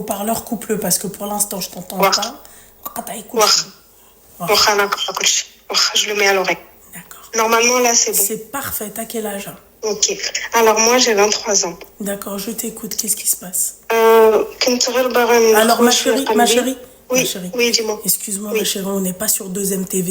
Haut-parleur, coupe-le parce que pour l'instant, je t'entends واخا pas. واخا واخا انا كنقولش واخا je le mets à l'oreille. D'accord. Normalement là c'est bon. C'est parfait. T'as quel âge? Ok. Alors moi j'ai 23 ans. D'accord, je t'écoute. Qu'est-ce qui se passe? كنت غير باغا Alors, ma نخرج في chérie, ma قلبي. chérie, ma Oui, chérie. oui, dis-moi. Excuse-moi, ma Oui, chérie, on n'est pas sur 2MTV,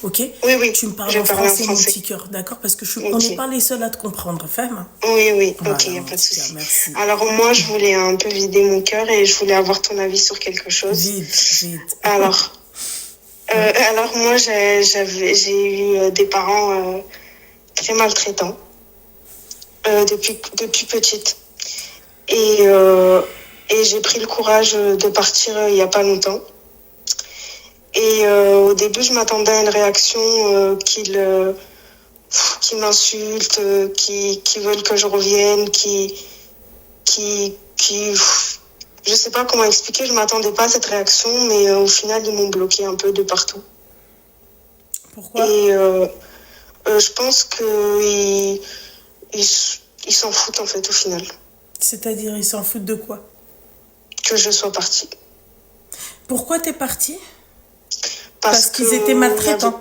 ok? oui, oui. Tu me parles Je en parle en français, mon français. petit cœur, d'accord? Parce que on Ok. n'est pas les seuls à te comprendre, femme. Oui, oui, ok, Voilà, il n'y a mon pas de petit cœur, souci. merci. Alors moi, je voulais un peu vider mon cœur et je voulais avoir ton avis sur quelque chose. Vite, vite. Alors, alors moi, j'ai eu des parents très maltraitants depuis petite. Et j'ai pris le courage de partir il n'y a pas longtemps. Et au début, je m'attendais à une réaction qui m'insultent, qui veulent que je revienne, je sais pas comment expliquer, je m'attendais pas à cette réaction, mais au final, ils m'ont bloqué un peu de partout. Pourquoi? Et je pense qu'ils s'en foutent en fait au final, C'est-à-dire, ils s'en foutent de quoi? que je sois partie. Pourquoi t'es partie? Parce qu'ils que étaient maltraitants.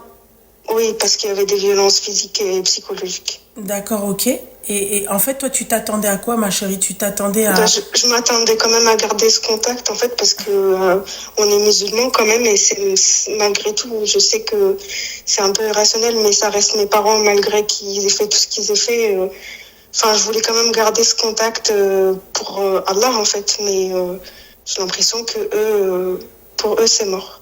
Oui, parce qu'il y avait des violences physiques et psychologiques. D'accord, ok. Et en fait, toi, tu t'attendais à quoi, ma chérie? Tu t'attendais à... Ben, je m'attendais quand même à garder ce contact, en fait, parce que on est musulmans quand même, et malgré tout, je sais que c'est un peu irrationnel, mais ça reste mes parents, malgré qu'ils aient fait tout ce qu'ils aient fait. Enfin, je voulais quand même garder ce contact pour Allah, en fait, mais j'ai l'impression que pour eux, c'est mort.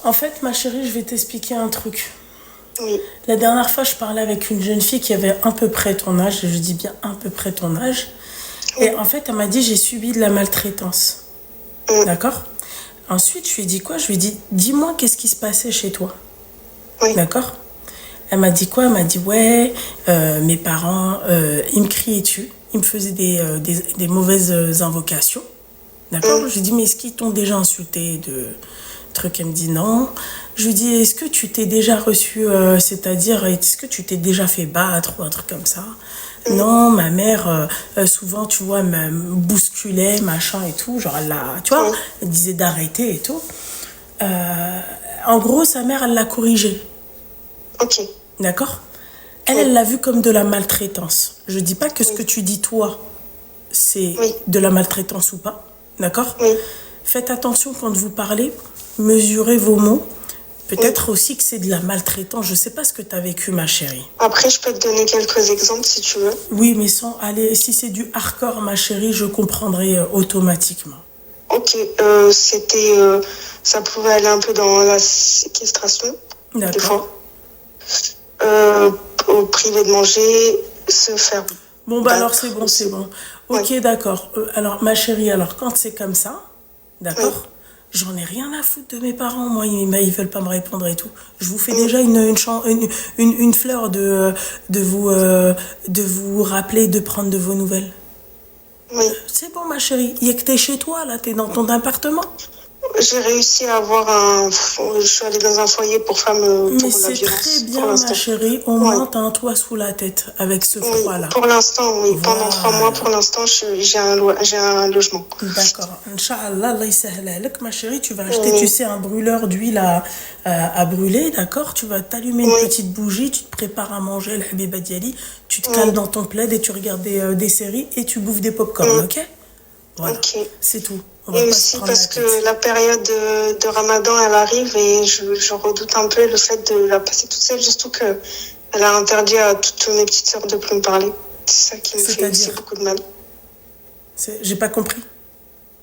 En fait, ma chérie, je vais t'expliquer un truc. Oui. La dernière fois, je parlais avec une jeune fille qui avait à peu près ton âge, je dis bien à peu près ton âge. Oui. Et en fait, elle m'a dit, j'ai subi de la maltraitance. Oui. D'accord? Ensuite, je lui ai dit quoi? Je lui ai dit, dis-moi qu'est-ce qui se passait chez toi. Oui. D'accord? Elle m'a dit quoi? Elle m'a dit, ouais, mes parents, ils me criaient dessus. Ils me faisaient des mauvaises invocations. D'accord? Je lui ai dit, mais est-ce qu'ils t'ont déjà insulté de... truc? Elle me dit non. Je lui dis, est-ce que tu t'es déjà reçu, c'est-à-dire, est-ce que tu t'es déjà fait battre ou un truc comme ça? Non, ma mère, souvent, tu vois, me bousculait, machin et tout. Genre, tu vois, elle disait d'arrêter et tout. En gros, sa mère, elle l'a corrigée. Ok. D'accord? Elle l'a vu comme de la maltraitance. Je dis pas que ce que tu dis, toi, c'est de la maltraitance ou pas. D'accord? Faites attention quand vous parlez. Mesurez vos mots. Peut-être aussi que c'est de la maltraitance. Je sais pas ce que tu as vécu, ma chérie. Après, je peux te donner quelques exemples si tu veux. Oui, mais sans aller... Si c'est du hardcore, ma chérie, je comprendrai automatiquement. Ok, c'était... ça pouvait aller un peu dans la séquestration. D'accord. Au privé de manger, se faire... Bon, bah alors c'est bon, c'est bon. Ok, d'accord. Alors, ma chérie, alors quand c'est comme ça, d'accord, j'en ai rien à foutre de mes parents. Moi, ils veulent pas me répondre et tout. Je vous fais déjà une fleur de vous rappeler, de prendre de vos nouvelles. Oui. C'est bon, ma chérie. Il y a que t'es chez toi, là. T'es dans ton appartement. J'ai réussi à avoir je suis allée dans un foyer pour femmes pour la violence. Mais c'est très bien, ma chérie. Au moins, t'as un toit sous la tête avec ce froid-là. Pour l'instant, oui. Voilà. Pendant 3 mois, pour l'instant, j'ai un logement. D'accord. Inch'Allah, Allah yisahlalek, ma chérie. Tu vas acheter, tu sais, un brûleur d'huile à brûler, d'accord? Tu vas t'allumer une petite bougie, tu te prépares à manger, le habiba diali, tu te cales dans ton plaid et tu regardes des séries et tu bouffes des pop-corn, ok? Voilà. C'est tout. Et aussi parce que la période de Ramadan, elle arrive et je redoute un peu le fait de la passer toute seule, surtout qu'elle a interdit à toutes mes petites sœurs de plus me parler. C'est ça qui me fait aussi beaucoup de mal. J'ai pas compris.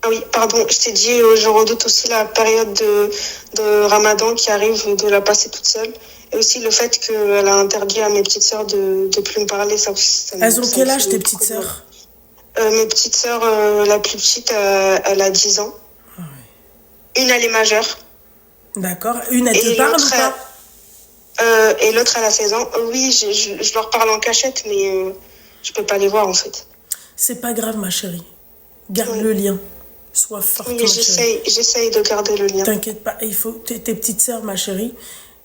Ah oui, pardon, je t'ai dit, je redoute aussi la période de Ramadan qui arrive, de la passer toute seule. Et aussi le fait qu'elle a interdit à mes petites sœurs de plus me parler. Elles ont quel âge, tes petites sœurs? Mes petites sœurs, la plus petite, elle a 10 ans. Ah oui. Une, elle est majeure. D'accord. Une, elle te parle ou pas? Et l'autre, elle a 16 ans. Oui, je leur parle en cachette, mais je peux pas les voir, en fait. C'est pas grave, ma chérie. Garde le lien. Sois forte, oui, j'essaye de garder le lien. T'inquiète pas. Il faut tes petites sœurs, ma chérie.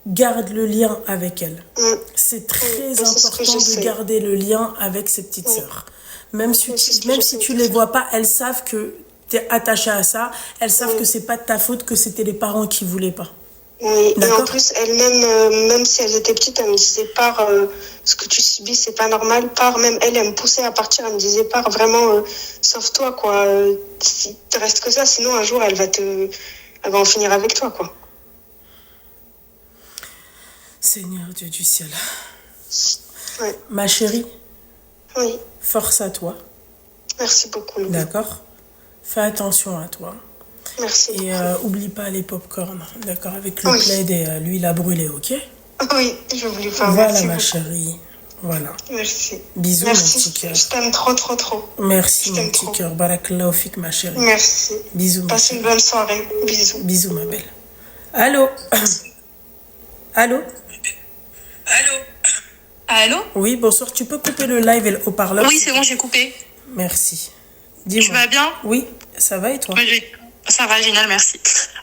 garde le lien avec elle. Mm. C'est très Oui, c'est ce que important je de sais. garder le lien avec ses petites Oui, sœurs. Même si oui, c'est ce que même je si sais tu de les faire. vois pas, elles savent que tu es attaché à ça. Elles savent que Oui. c'est pas de ta faute, que c'était les parents qui voulaient pas. Oui, et en D'accord? plus, elle-même, même si elles étaient petites, elle me disait, pars, ce que tu subis, c'est pas normal. Pars, même elle me poussait à partir. Elle me disait, pars, vraiment, sauve-toi, quoi. Si te reste que ça, sinon un jour, elle va en finir avec toi, quoi. Seigneur Dieu du ciel. Ouais. Ma chérie, Oui, force à toi. merci beaucoup, Louis. D'accord? Fais attention à toi. Merci Et beaucoup. oublie pas les pop-corn. D'accord? Avec le Oui, plaid et l'huile à brûler, ok? oui, j'oublie pas. Voilà, Merci ma beaucoup. chérie. Voilà. Merci. Bisous, mon Merci, petit cœur. je t'aime trop, trop, trop. Merci, Je mon t'aime petit trop. cœur. Barakallahu fik, ma chérie. Merci. Bisous, ma Passe une chérie. bonne soirée. Bisous. Bisous, ma belle. Allô? Allô? Allô? Oui, bonsoir. Tu peux couper le live et le haut-parleur? Oui, c'est bon, j'ai coupé. Merci. Tu Dis-moi. vas bien? Oui, ça va et toi? Ça va, génial, merci.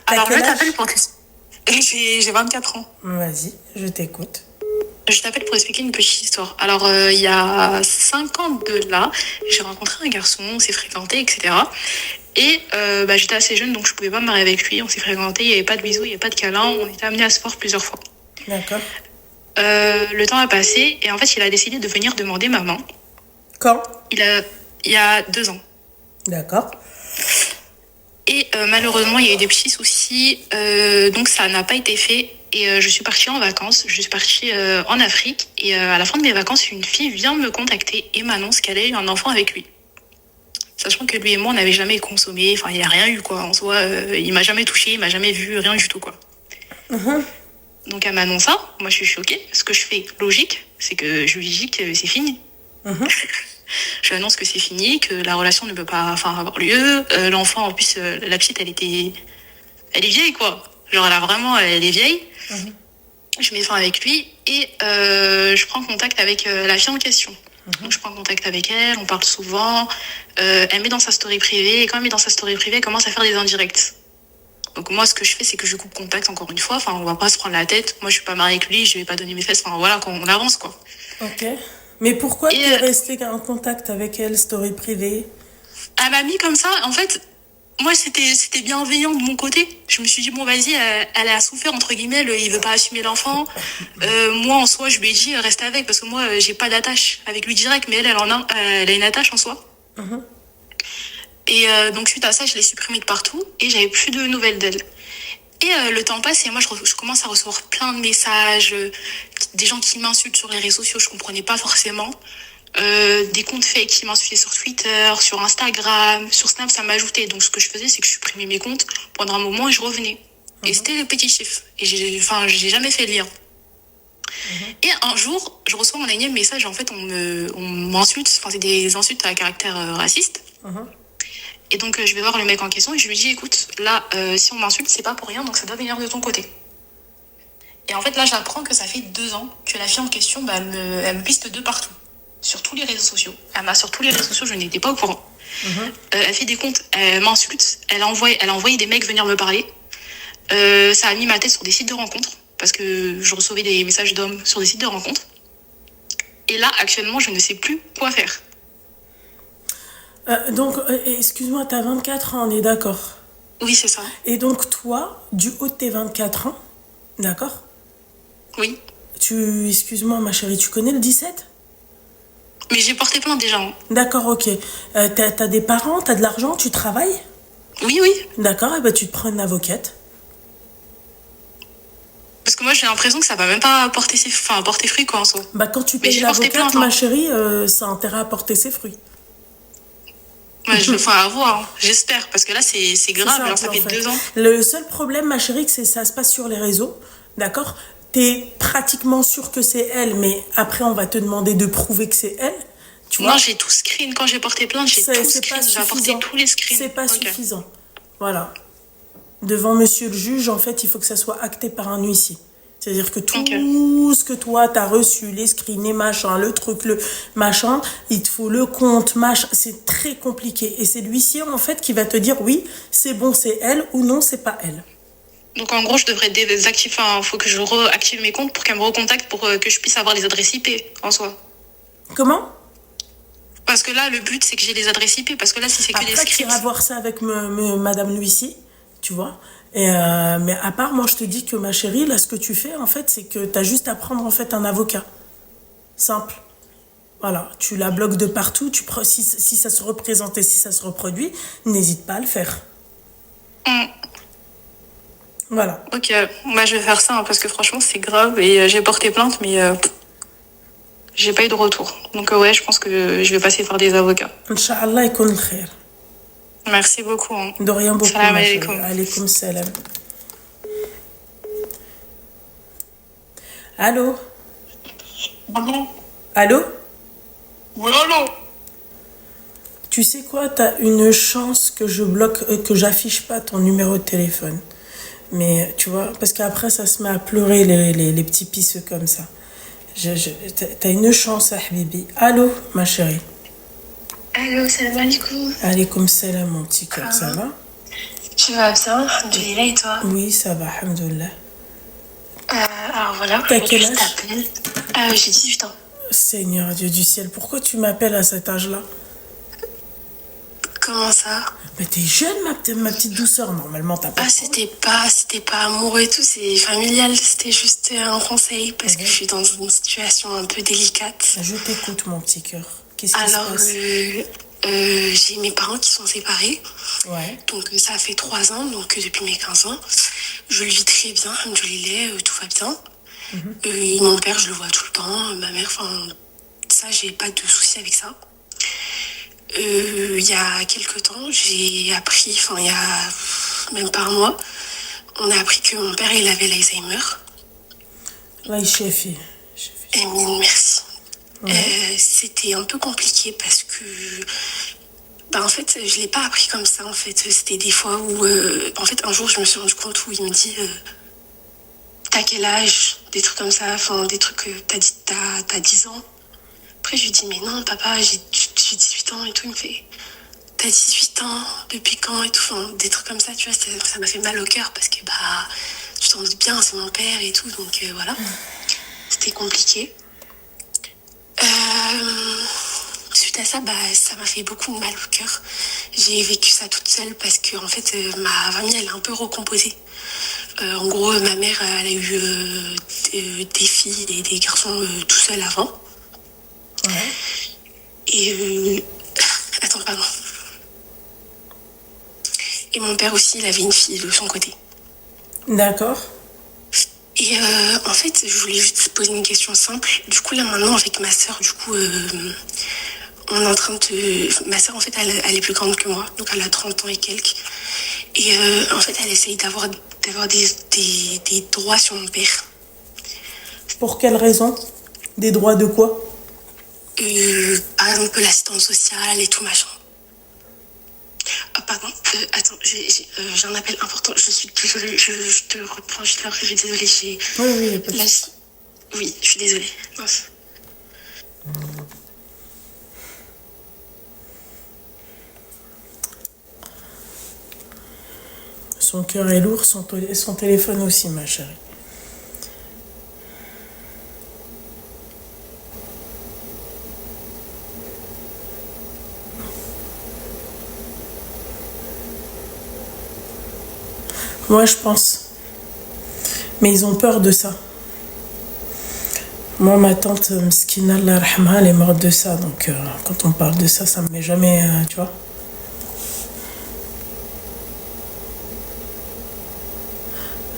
T'as Alors, quel je âge? t'appelle pour... J'ai 24 ans. Vas-y, je t'écoute. Je t'appelle pour expliquer une petite histoire. Alors, il y a 5 ans de là, j'ai rencontré un garçon, on s'est fréquenté, etc. Et j'étais assez jeune, donc je pouvais pas me marier avec lui. On s'est fréquenté, il n'y avait pas de bisous, il n'y avait pas de câlins. On était amenés à se voir plusieurs fois. D'accord. Le temps a passé et en fait, il a décidé de venir demander ma main. Quand? Il y a 2 ans. D'accord. Et malheureusement, il y a eu des petits soucis, donc ça n'a pas été fait. Et je suis partie en vacances, je suis partie en Afrique. Et à la fin de mes vacances, une fille vient me contacter et m'annonce qu'elle a eu un enfant avec lui. Sachant que lui et moi, on n'avait jamais consommé, enfin, il n'y a rien eu, quoi. En soi, il m'a jamais touché, il m'a jamais vu, rien du tout, quoi. Donc elle m'annonce ça, moi je suis choquée. Ce que je fais, logique, c'est que je lui dis que c'est fini. Je lui annonce que c'est fini, que la relation ne peut pas avoir lieu. L'enfant, en plus, la petite, elle est vieille, quoi. Genre, elle est vieille. Je mets fin avec lui et je prends contact avec la fille en question. Donc, je prends contact avec elle, on parle souvent. Elle met dans sa story privée et quand elle met dans sa story privée, elle commence à faire des indirects. Donc moi, ce que je fais, c'est que je coupe contact encore une fois. Enfin, on va pas se prendre la tête. Moi, je suis pas mariée avec lui, je vais pas donner mes fesses. Enfin, voilà, on avance, quoi. Ok. Mais pourquoi Et, tu es resté en contact avec elle, story privée? Elle m'a mis comme ça. En fait, moi, c'était bienveillant de mon côté. Je me suis dit, bon, vas-y, elle a souffert, entre guillemets, il veut pas assumer l'enfant. Moi, en soi, je lui ai dit, reste avec, parce que moi, j'ai pas d'attache avec lui direct, mais elle a une attache en soi. Et donc, suite à ça, je l'ai supprimée de partout et j'avais plus de nouvelles d'elle. Et le temps passe et moi, je commence à recevoir plein de messages, des gens qui m'insultent sur les réseaux sociaux, je comprenais pas forcément. Des comptes fake qui m'insultaient sur Twitter, sur Instagram, sur Snap, ça m'ajoutait. Donc, ce que je faisais, c'est que je supprimais mes comptes pendant un moment et je revenais. Et c'était le petit chiffre. Et j'ai jamais fait le lien. Et un jour, je reçois mon énième message. En fait, on m'insulte. Enfin, c'est des insultes à caractère raciste. Et donc, je vais voir le mec en question et je lui dis, écoute, là, si on m'insulte, c'est pas pour rien, donc ça doit venir de ton côté. Et en fait, là, j'apprends que ça fait 2 ans que la fille en question, elle me piste de partout. Sur tous les réseaux sociaux. Elle m'a sur tous les réseaux sociaux, je n'étais pas au courant. Elle fait des comptes, elle m'insulte, elle a envoyé des mecs venir me parler. Ça a mis ma tête sur des sites de rencontres, parce que je recevais des messages d'hommes sur des sites de rencontres. Et là, actuellement, je ne sais plus quoi faire. Donc, excuse-moi, t'as 24 ans, on est d'accord? Oui, c'est ça. Et donc, toi, du haut de tes 24 ans, d'accord? Oui. Excuse-moi, ma chérie, tu connais le 17? Mais j'ai porté plainte déjà. Hein. D'accord, ok. T'as des parents, t'as de l'argent, tu travailles? Oui, oui. D'accord, et ben tu te prends une avocate. Parce que moi, j'ai l'impression que ça va même pas porter fruit, quoi, en soi. Bah, quand tu Mais payes j'ai porté l'avocate, plainte, hein. ma chérie, ça a intérêt à porter ses fruits. Ouais, à voir, hein. J'espère, parce que là, c'est grave, alors ça fait 2 ans. Le seul problème, ma chérie, c'est que ça se passe sur les réseaux, d'accord? T'es pratiquement sûr que c'est elle, mais après, on va te demander de prouver que c'est elle. Tu vois? Non, j'ai tout screen. Quand j'ai porté plainte, j'ai tout screen. J'ai apporté tous les screens. C'est pas suffisant. Voilà. Devant monsieur le juge, en fait, il faut que ça soit acté par un huissier. C'est-à-dire que tout ce que toi, t'as reçu, les screens, les machins, le truc, le machin, il te faut le compte, machin. C'est très compliqué. Et c'est l'huissier, en fait, qui va te dire oui, c'est bon, c'est elle, ou non, c'est pas elle. Donc en gros, je devrais désactiver, enfin, faut que je réactive mes comptes pour qu'elle me recontacte pour que je puisse avoir les adresses IP en soi. Comment? Parce que là, le but, c'est que j'ai les adresses IP. Parce que là, si c'est que des Après, tu scripts. iras voir ça avec Madame Lucie, tu vois. Et mais à part, moi, je te dis que ma chérie, là, ce que tu fais, en fait, c'est que tu as juste à prendre, en fait, un avocat. Simple. Voilà, tu la bloques de partout. Si ça se représente et si ça se reproduit, n'hésite pas à le faire. Voilà. Ok, moi je vais faire ça hein, parce que franchement c'est grave et j'ai porté plainte mais j'ai pas eu de retour. Donc ouais, je pense que je vais passer par des avocats. Inch'Allah, يكون الخير. Merci beaucoup. Hein. De rien beaucoup, Salam ma chérie. alaikum. Alaykoum salam. Allô? Allô? Allô? Oui, allô? Tu sais quoi? T'as une chance que je bloque, que j'affiche pas ton numéro de téléphone. Mais tu vois, parce qu'après ça se met à pleurer les petits pisseux comme ça. T'as une chance, Habibi. Allô, ma chérie. Allô, salam alaikum. Alaykoum salam, mon petit cœur, ça va? Tu vas bien, alhamdoulilah, et toi? Oui, ça va, alhamdoulilah. Alors voilà, T'as quel je âge? t'appelle. J'ai 18 ans. Seigneur Dieu du ciel, pourquoi tu m'appelles à cet âge-là? Comment ça? Mais t'es jeune, ma petite douceur, normalement t'as pas... Ah, c'était pas amoureux et tout, c'est familial, c'était juste un conseil parce que je suis dans une situation un peu délicate. Je t'écoute, mon petit cœur. Qu'est-ce qui Alors, se passe? j'ai mes parents qui sont séparés. Ouais. Donc ça fait 3 ans, donc depuis mes 15 ans. Je le vis très bien, alhamdoulilah, tout va bien. Et mon père, je le vois tout le temps, ma mère, enfin, ça, j'ai pas de soucis avec ça. Il y a quelques temps, j'ai appris, enfin, il y a même pas un mois, on a appris que mon père, il avait l'Alzheimer. Ouais, chef. Emine, merci. Ouais. C'était un peu compliqué parce que, en fait, je l'ai pas appris comme ça, en fait. C'était des fois où, en fait, un jour, je me suis rendu compte où il me dit, t'as quel âge? Des trucs comme ça, enfin, des trucs que t'as 10 ans. Après, je lui dis, mais non, papa, j'ai 18 ans et tout. Il me fait, t'as 18 ans, depuis quand et tout. Enfin, des trucs comme ça, tu vois, ça m'a fait mal au cœur parce que, tu t'en doutes bien, c'est mon père et tout. Donc, voilà. C'était compliqué. Suite à ça, ça m'a fait beaucoup mal au cœur. J'ai vécu ça toute seule parce que, en fait, ma famille, elle est un peu recomposée. En gros, ma mère, elle a eu des filles et des garçons tout seul avant. Ouais. Et attends, pardon. Et mon père aussi, il avait une fille de son côté. D'accord. Et en fait, je voulais juste te poser une question simple. Du coup, là, maintenant, avec ma sœur, du coup, on est en train de... Ma sœur, en fait, elle est plus grande que moi. Donc, elle a 30 ans et quelques. Et en fait, elle essaye d'avoir des droits sur mon père. Pour quelle raison? Des droits de quoi? Par exemple, l'assistance sociale et tout, machin. Ah, pardon, attends, j'ai un appel important. Je suis désolée, je te reprends juste après, je suis désolée. Oui, pas de... Oui, je suis désolée. Mince. Son cœur est lourd, son téléphone aussi, ma chérie. Moi, je pense. Mais ils ont peur de ça. Moi, ma tante Mskina, Allah yarhamha, elle est morte de ça. Donc, quand on parle de ça, ça me met jamais, tu vois.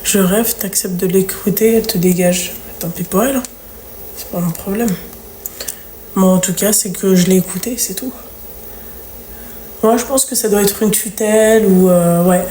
Je rêve, t'acceptes de l'écouter, elle te dégage. Tant pis pour elle. Hein. C'est pas mon problème. Moi, en tout cas, c'est que je l'ai écouté, c'est tout. Moi, je pense que ça doit être une tutelle ou... ouais.